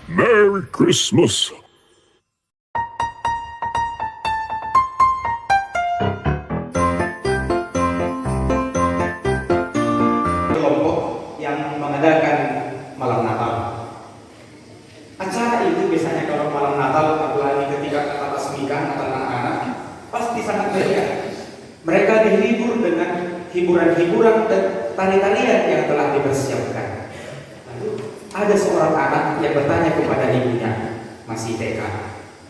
Merry Christmas. Kelompok yang mengadakan malam Natal. Acara itu biasanya kalau malam Natal, apalagi ketika kata semingguan atau anak-anak, pasti sangat meriah. Mereka dihibur dengan hiburan-hiburan dan tari-tarian yang telah dipersiapkan. Lalu ada seorang anak yang bertanya kepada ibunya, masih TK,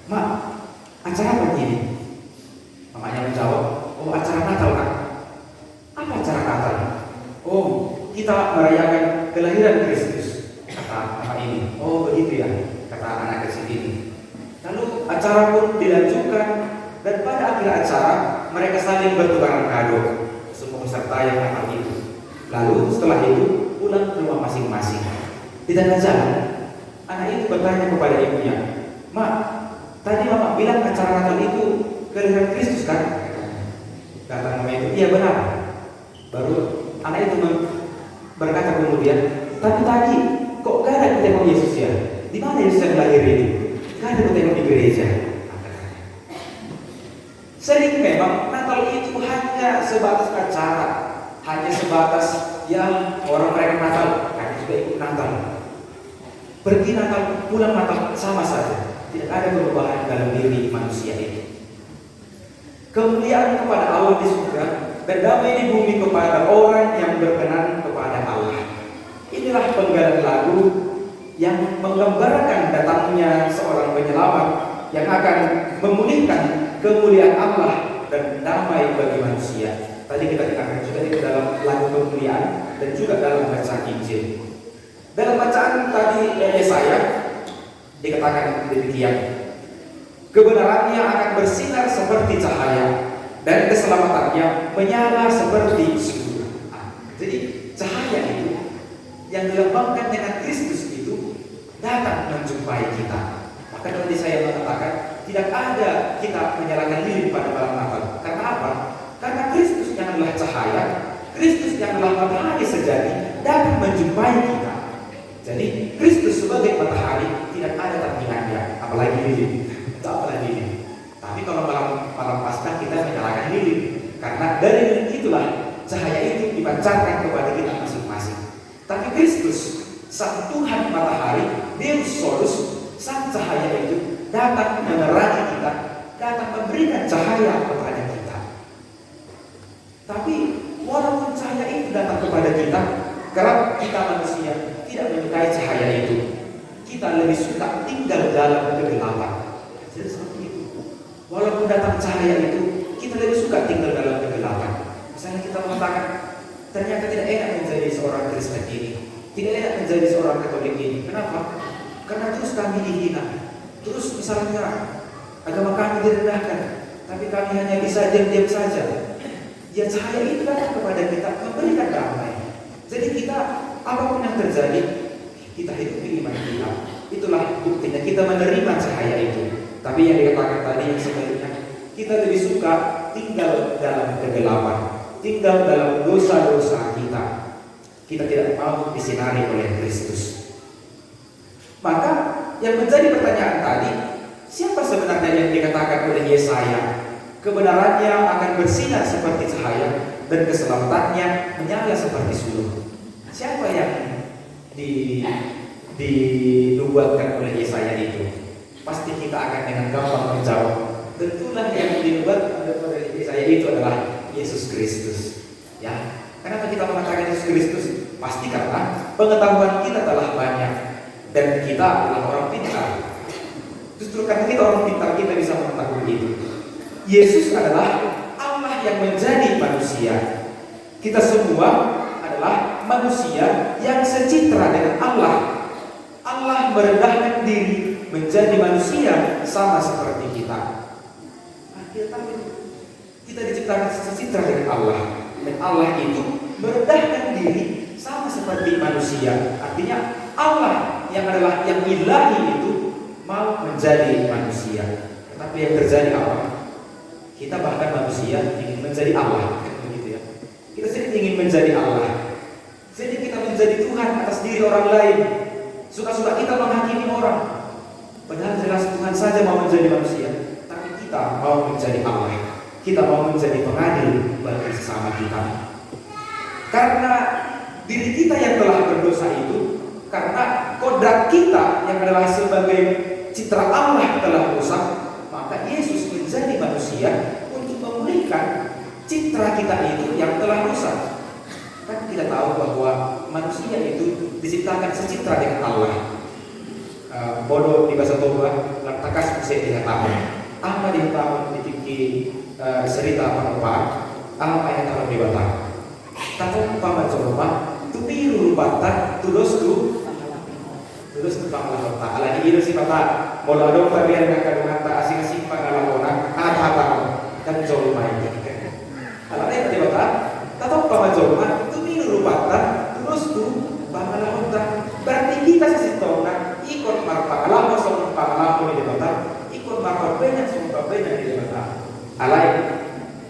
"Mak, acara apa ini?" Mamanya menjawab, "Oh, acara Natal, Kak." "Apa acara Natal?" "Oh, kita merayakan kelahiran Kristus," kata anak ini. "Oh, begitu ya," kata anak kecil ini. Lalu acara pun dilanjutkan dan pada akhir acara mereka saling bertukaran kado semua peserta yang Natal itu. Lalu setelah itu pulang ke rumah masing-masing. Di tengah jalan, anak itu bertanya kepada ibunya, "Mak, tadi Mama bilang acara Natal itu kelahiran Kristus kan?" Kata mama itu, "Iya benar." Baru anak itu berkata kemudian, "Tapi tadi kok gak ada ketemu Yesus ya? Di mana Yesus yang lahir ini? Gak ada ketemu di gereja." Sering memang Natal itu hanya sebatas acara, hanya sebatas ya orang merayakan Natal, kami juga ikut Natal. Pergi Natal, pulang Natal sama saja. Tidak ada perubahan dalam diri manusia itu. Kemuliaan kepada Allah di surga dan damai di bumi kepada orang yang berkenan kepada Allah. Inilah penggalan lagu yang menggambarkan datangnya seorang penyelamat yang akan memulihkan kemuliaan Allah dan damai bagi manusia. Tadi kita dengarkan juga itu dalam lagu kemuliaan dan juga dalam bacaan Injil. Dalam bacaan tadi Yesaya dikatakan demikian, kebenarannya akan bersinar seperti cahaya dan keselamatannya menyala seperti surga. Jadi cahaya itu yang dilambangkan dengan Kristus itu datang menjumpai kita. Maka tadi saya mengatakan tidak ada kita menyalakan lilin pada malam Natal. Karena apa? Karena Kristus yang adalah cahaya, Kristus yang adalah matahari sejati datang menjumpai kita. Jadi Kristus sebagai matahari tidak ada tandingannya, apalagi lilin. Apalagi lilin. Tapi kalau malam Paskah kita menyalakan lilin, karena dari lilin itulah cahaya itu dipancarkan kepada kita masing-masing. Tapi Kristus, Sang Tuhan matahari, Deus Solus, Sang cahaya itu datang menerangi kita, datang memberikan cahaya kepada kita. Tapi walaupun cahaya itu datang kepada kita, karena kita manusia tidak menyukai cahaya itu, kita lebih suka tinggal dalam kegelapan. Jadi seperti itu. Walaupun datang cahaya itu, kita lebih suka tinggal dalam kegelapan. Misalnya kita mengatakan, ternyata tidak enak menjadi seorang Kristen ini, tidak enak menjadi seorang Katolik ini. Kenapa? Karena terus kami dihina. Terus misalnya agama kami direndahkan, tapi kami hanya bisa diam-diam saja. Ya cahaya itu datang kepada kita memberikan damai. Jadi kita apapun yang terjadi, kita hidupi iman kita. Itulah buktinya kita menerima cahaya itu. Tapi yang dikatakan tadi yang sebaliknya, kita lebih suka tinggal dalam kegelapan, tinggal dalam dosa-dosa kita. Kita tidak mau disinari oleh Kristus. Maka yang menjadi pertanyaan tadi, siapa sebenarnya yang dikatakan oleh Yesaya? Kebenarannya akan bersinar seperti cahaya dan keselamatannya menyala seperti sulur. Siapa yang dinubuatkan oleh Yesaya itu? Pasti kita akan dengan gampang menjawab, tentulah yang dinubuatkan oleh Yesaya itu adalah Yesus Kristus. Ya, kenapa kita mengatakan Yesus Kristus? Pasti karena pengetahuan kita telah banyak dan kita adalah orang pintar. Justru karena kita orang pintar, kita bisa mengetahui itu. Yesus adalah Allah yang menjadi manusia. Kita semua adalah manusia yang secitra dengan Allah. Allah merendahkan diri menjadi manusia sama seperti kita. Nah, kita diciptakan secitra dengan Allah, dan Allah itu merendahkan diri sama seperti manusia. Artinya Allah yang adalah yang ilahi itu mau menjadi manusia. Tetapi yang terjadi apa? Kita bahkan manusia ingin menjadi Allah, begitu ya. Kita sendiri ingin menjadi Allah. Jadi kita menjadi Tuhan atas diri orang lain. Suka-suka kita menghakimi orang. Padahal jelas Tuhan saja mau menjadi manusia. Tapi kita mau menjadi Allah. Kita mau menjadi pengadil bagi sesama kita. Karena diri kita yang telah berdosa itu, karena kodrat kita yang adalah sebagai citra Allah telah rusak, maka Yesus menjadi manusia untuk memulihkan citra kita itu yang telah rusak. Kan kita tahu bahwa manusia itu diciptakan secitra dengan Allah. Bodoh di bahasa Toba, lantakas bisa dihatakan. Apa dihatakan ditinggi cerita apa apa yang telah dibatak. Tahu umpama coba, tu biru rupatan, tu dosku panglah kota. Ala ini sih kata, bola dong bagian yang kandungan tak asing-asing pangalaman, apa dan jauh main. Ala ini tadi kata, tahu umpama coba, tu biru rupatan, tu dosku panglah kota. Berarti kita sesitona ikut marpangalaman sama pangalaman di kota, ikut marpangalaman sama banyak di kota. Alai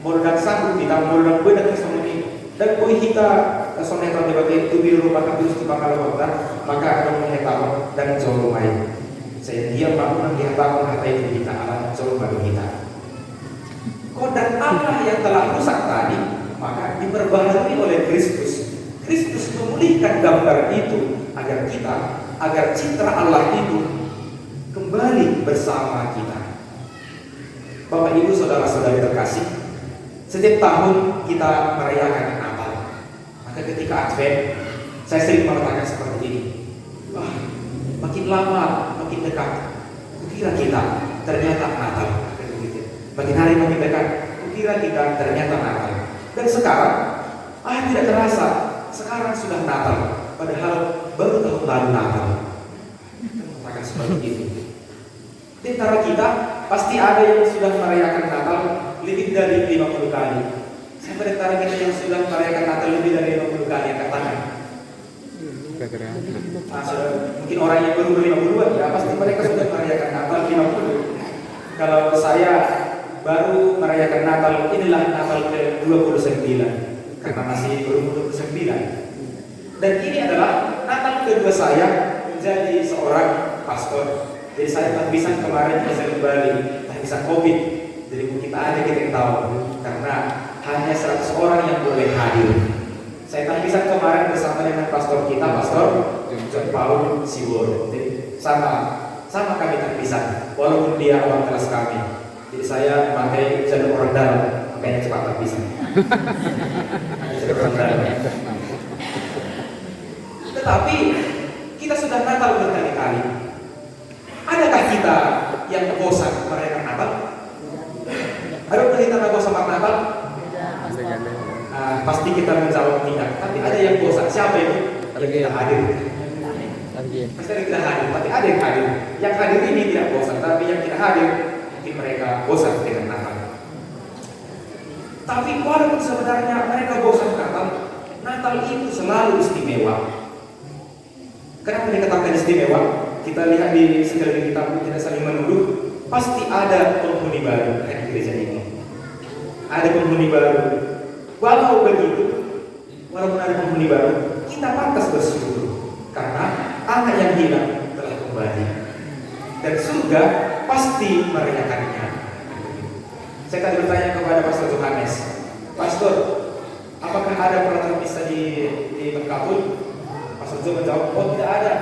modal sanggup kita modal bedak sama ini dan boleh kita sonetron debati itu biru rupakan terus di pangkalan maka akan mengetahui dan jauh main. Saya diam bangun mengetahui kata itu kita alam jauh baru kita. Kodrat Allah yang telah rusak tadi maka diperbaharui oleh Kristus. Kristus memulihkan gambar itu agar citra Allah itu kembali bersama kita. Bapak Ibu saudara-saudari terkasih, setiap tahun kita merayakan Natal. Maka ketika Advent, saya sering mengatakan seperti ini. Wah, makin lama, makin dekat. Kukira kita ternyata Natal. Makin hari makin dekat. Kukira kita ternyata Natal. Dan sekarang, tidak terasa. Sekarang sudah Natal. Padahal baru tahun lalu Natal. Kita mengatakan seperti itu. Di antara kita pasti ada yang sudah merayakan Natal lebih dari 50 kali. Siapa di antara kita yang sudah merayakan Natal lebih dari 50 kali? Angkat tangan. Mungkin orang yang baru 52 ya pasti mereka sudah merayakan Natal 50. Kalau saya baru merayakan Natal, inilah Natal ke-29 karena masih berumur 29. Dan ini adalah Natal kedua saya menjadi seorang pastor. Jadi saya tahbisan kemarin bisa kembali, tahbisan COVID. Jadi kita ada kita yang tahu karena hanya 100 orang yang boleh hadir. Saya tahbisan kemarin bersama dengan pastor kita, Pastor John Paul Siworo. Jadi sama kami tahbisan, walaupun dia awal kelas kami. Jadi saya memakai jalur orang dalam, makanya cepat tahbisan. Jalur orang dalam. Tetapi kita sudah Natal berkali-kali. Adakah kita yang bosan merayakan Natal? Adakah kita bosan merayakan Natal? Pasti kita menjawab tidak. Tapi ada yang bosan. Siapa itu? Yang kita hadir. Pasti ada yang tidak hadir. Tapi ada yang hadir. Yang hadir ini tidak bosan. Tapi yang tidak hadir mungkin mereka bosan dengan Natal. Tapi walaupun sebenarnya mereka bosan Natal, Natal itu selalu istimewa. Kenapa dikatakan istimewa? Kita lihat di sekeliling kita pun tidak saling menuduh. Pasti ada penghuni baru di gereja ini. Ada penghuni baru. Walau begitu, walaupun ada penghuni baru, kita pantas bersyukur karena anak yang hilang telah kembali. Dan surga pasti merayakannya. Saya tadi bertanya kepada Pastor Johannes, Pastor, apakah ada peraturan misa di Mengkapul? Pastor Jo menjawab, oh tidak ada.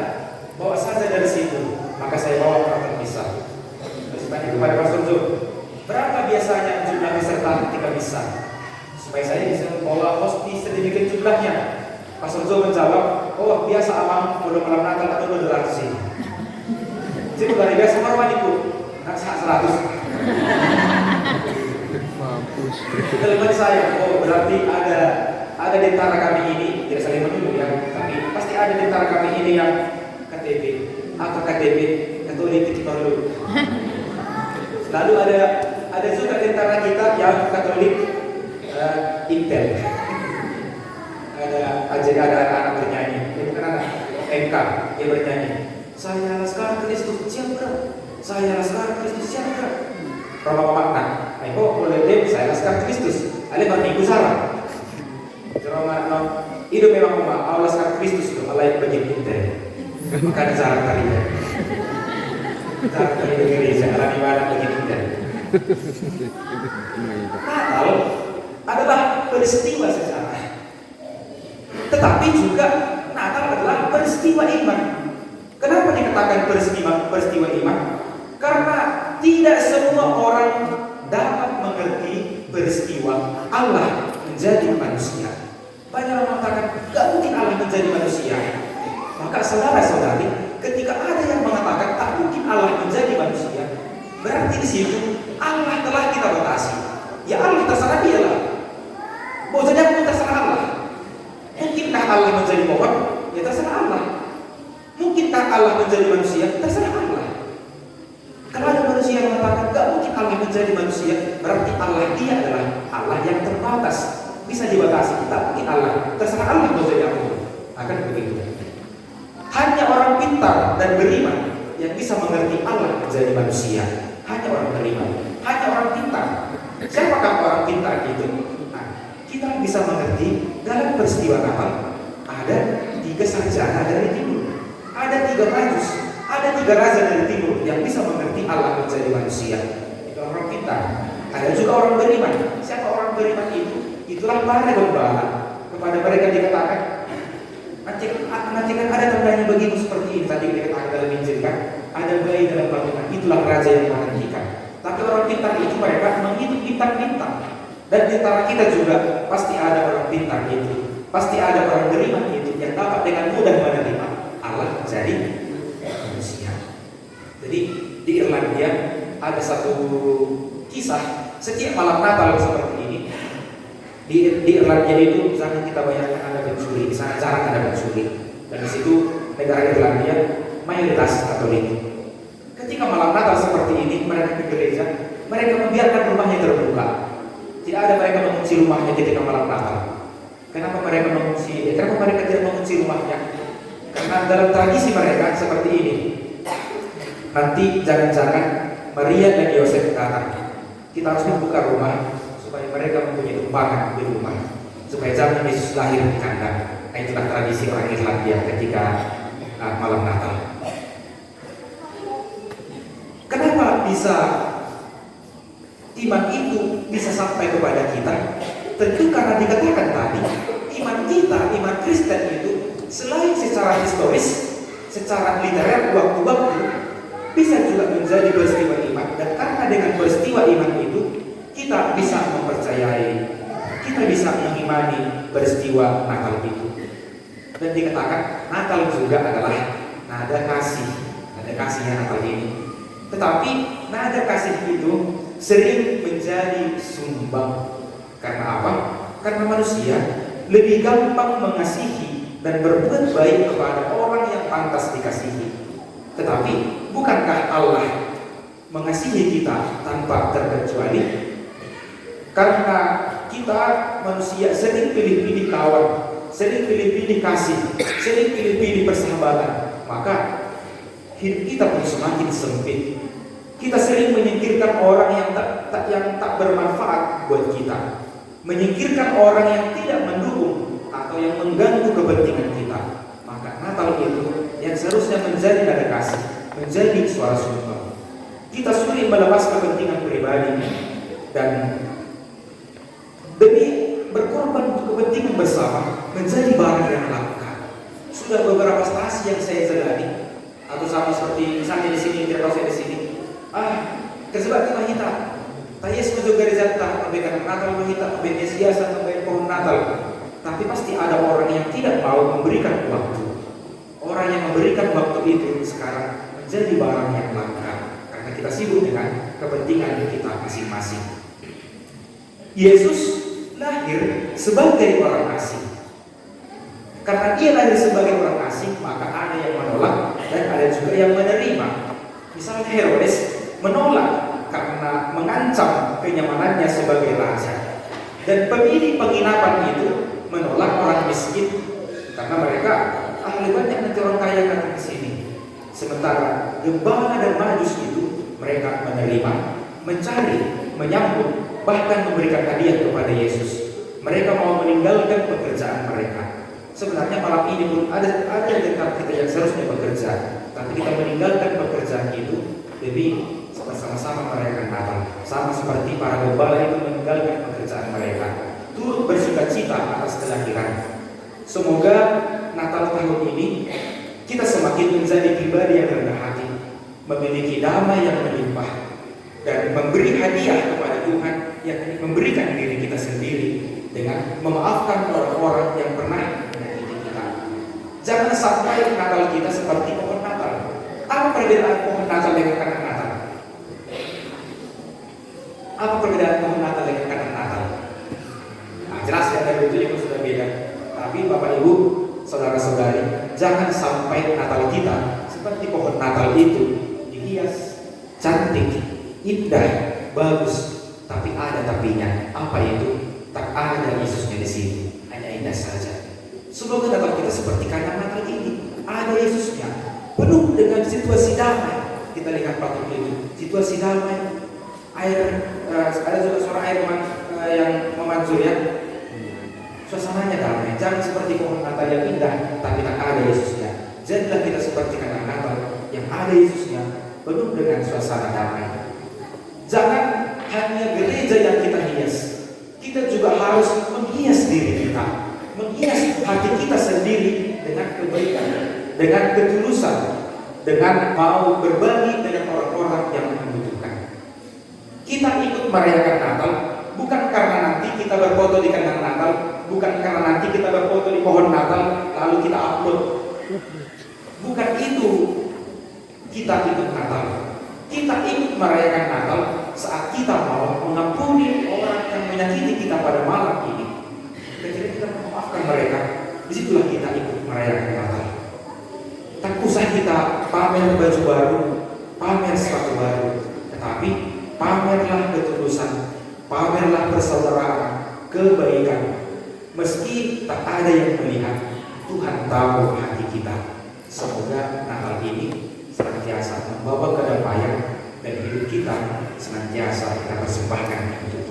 Bawa saja dari situ. Maka saya bawa peraturan misa. Terus tanya kepada Pastor Jo, berapa biasanya jumlah peserta ketika misa? Supaya saya bisa bawa hosti sedemikian jumlahnya. Pastor Jo menjawab, oh biasa amang belum malam Natal atau 200 ini. Jadi dari biasa marwan itu, nak 100. Mampus. Teman saya, oh berarti ada di antara kami ini tidak saling menuduh ya, tapi pasti ada di antara kami ini yang KTP, apa KTP, Katolik itu perlu. Lalu ada juga di antara kita yang Katolik Intel. Ada anak bernyanyi, dia bukan anak MK, dia bernyanyi. Saya Laskar Kristus siapa? Saya Laskar Kristus siapa? Roma makna. Ayo boleh deh, saya Laskar Kristus. Ale minggu salah. Roma Itu memang Allah sekarang Kristus itu Allah yang bagian kita. Maka jarak kali ya. Jarak kali di gereja, alami ibadah bagian kita. Natal adalah peristiwa sejarah. Tetapi juga Natal adalah peristiwa iman. Kenapa dikatakan peristiwa iman? Karena tidak semua orang dapat mengerti peristiwa Allah menjadi manusia. Banyak orang mengatakan, gak mungkin Allah menjadi manusia. Maka saudara-saudari, ketika ada yang mengatakan tak mungkin Allah menjadi manusia, berarti di situ Allah telah kita batasi. Ya Allah terserah dia lah. Mau jadi apa terserah Allah. Mungkinkah Allah menjadi pohon? Ya terserah Allah. Mungkinkah Allah menjadi manusia? Terserah Allah. Kalau ada manusia yang mengatakan gak mungkin Allah menjadi manusia, berarti Allah dia adalah Allah yang terbatas. Bisa dibatasi, tak mungkin Allah. Terserah Allah mau jadi apa. Akan begitu. Hanya orang pintar dan beriman yang bisa mengerti Allah menjadi manusia. Hanya orang beriman. Hanya orang pintar. Siapakah orang pintar itu? Nah, kita bisa mengerti dalam peristiwa Natal ada 3 sarjana dari timur, ada 3 majus, ada 3 raja dari timur yang bisa mengerti Allah menjadi manusia. Itu orang pintar. Ada juga orang beriman. Siapa orang beriman itu? Itulah para gembala. Kepada mereka dikatakan, nanti kan ada tandanya bagimu seperti ini. Tadi dikatakan dalam Injil kan, ada bayi dalam kandungan. Itulah raja yang menghentikan. Tapi orang pintar itu mereka menghitung bintang-bintang. Dan di antara kita juga pasti ada orang pintar itu, pasti ada orang beriman itu yang dapat dengan mudah menerima Allah menjadi manusia. Jadi di Irlandia ada satu kisah setiap malam Natal seperti ini. Di Irlandia itu misalnya kita bayangkan ada pencuri, di sana jarang ada pencuri. Dan di situ negara Irlandia mayoritas Katolik. Ketika malam Natal seperti ini mereka ke gereja, mereka membiarkan rumahnya terbuka. Tidak ada mereka mengunci rumahnya ketika malam Natal. Kenapa mereka mengunci? Kenapa mereka tidak mengunci rumahnya? Karena dalam tradisi mereka seperti ini. Nanti jangan-jangan Maria dan Yosef datang. Kita harus membuka rumah supaya mereka mempunyai tumpangan di rumah, supaya jangan Yesus lahir di kandang. Itulah tradisi orang Irlandia ketika malam Natal. Kenapa bisa iman itu bisa sampai kepada kita? Tentu karena dikatakan tadi, iman kita, iman Kristen itu selain secara historis, secara literer waktu-waktu, bisa juga menjadi peristiwa iman. Dan karena dengan peristiwa iman itu, kita bisa mempercayai, kita bisa mengimani peristiwa Natal itu. Dan dikatakan Natal juga adalah nada kasihnya Natal ini. Tetapi nada kasih itu sering menjadi sumbang. Karena apa? Karena manusia lebih gampang mengasihi dan berbuat baik kepada orang yang pantas dikasihi. Tetapi bukankah Allah mengasihi kita tanpa terkecuali? Karena kita manusia sering pilih-pilih kawan, sering pilih-pilih kasih, sering pilih-pilih persahabatan, maka hidup kita pun semakin sempit. Kita sering menyingkirkan orang yang tak bermanfaat buat kita, menyingkirkan orang yang tidak mendukung atau yang mengganggu kepentingan kita. Maka Natal itu yang seharusnya menjadi nada kasih, menjadi suara sumbang. Kita sulit melepas kepentingan pribadi dan demi berkorban untuk kepentingan bersama menjadi barang yang langka. Sudah beberapa stasi yang saya jalani, atau sama seperti misalnya di sini, tidak tahu saya di sini. Tersebar di Mahita. Tayes juga di Jatah, memberikan Natal Mahita, memberikan siasat, memberikan pohon Natal. Tapi pasti ada orang yang tidak mau memberikan waktu. Orang yang memberikan waktu itu sekarang menjadi barang yang langka karena kita sibuk dengan kepentingan kita masing-masing. Yesus lahir sebagai orang asing. Karena dia lahir sebagai orang asing, maka ada yang menolak dan ada juga yang menerima. Misalnya Herodes menolak karena mengancam kenyamanannya sebagai raja. Dan pemilik penginapan itu menolak orang miskin karena mereka lebih banyak nanti orang kaya datang ke sini. Sementara gembala dan majus itu mereka menerima, mencari, menyambut, bahkan memberikan hadiah kepada Yesus. Mereka mau meninggalkan pekerjaan mereka. Sebenarnya malam ini pun ada di antara kita yang seharusnya bekerja, tapi kita meninggalkan pekerjaan itu demi bersama-sama merayakan Natal. Sama seperti para gembala itu meninggalkan pekerjaan mereka, turut bersukacita atas kelahiran. Semoga Natal tahun ini kita semakin menjadi pribadi yang rendah hati, memiliki damai yang melimpah, dan memberi hadiah kepada Tuhan yang memberikan diri kita sendiri dengan memaafkan orang-orang yang pernah menyakiti kita. Jangan sampai Natal kita seperti pohon Natal. Apa perbedaan pohon Natal dengan kanak Natal? Apa perbedaan pohon Natal dengan kanak Natal? Nah, jelas ya, dari itu sudah beda. Tapi Bapak Ibu, saudara-saudari, jangan sampai Natal kita seperti pohon Natal itu dihias cantik, indah, bagus, tapi ada tapinya. Apa itu? Tak ada Yesusnya di sini, hanya indah saja. Semoga Natal kita seperti kanak Natal ini, ada Yesusnya, penuh dengan situasi damai. Kita lihat patut itu, situasi damai, ada juga suara air yang memanjur ya. Suasananya damai, jangan seperti pohon Natal yang indah, tapi tak ada Yesusnya. Jadilah kita seperti kanak Natal yang ada Yesusnya, penuh dengan suasana damai. Jangan hanya gereja yang kita hias, kita juga harus menghias diri kita, menghias hati kita sendiri dengan kebaikan, dengan ketulusan, dengan mau berbagi dengan orang-orang yang membutuhkan. Kita ikut merayakan Natal bukan karena nanti kita berfoto di kandang Natal, bukan karena nanti kita berfoto di pohon Natal lalu kita upload. Bukan itu kita ikut Natal. Kita ikut merayakan Natal saat kita mau mengampuni orang yang menyakiti kita pada malam ini. Dan kita memaafkan mereka. Disitulah kita ikut merayakan Natal. Tak usah kita pamer baju baru, pamer sepatu baru, tetapi pamerlah ketulusan, pamerlah persaudaraan, kebaikan. Meski tak ada yang melihat, Tuhan tahu hati kita. Semoga Natal ini senantiasa membawa kedamaian dan hidup kita senantiasa kita persembahkan untuk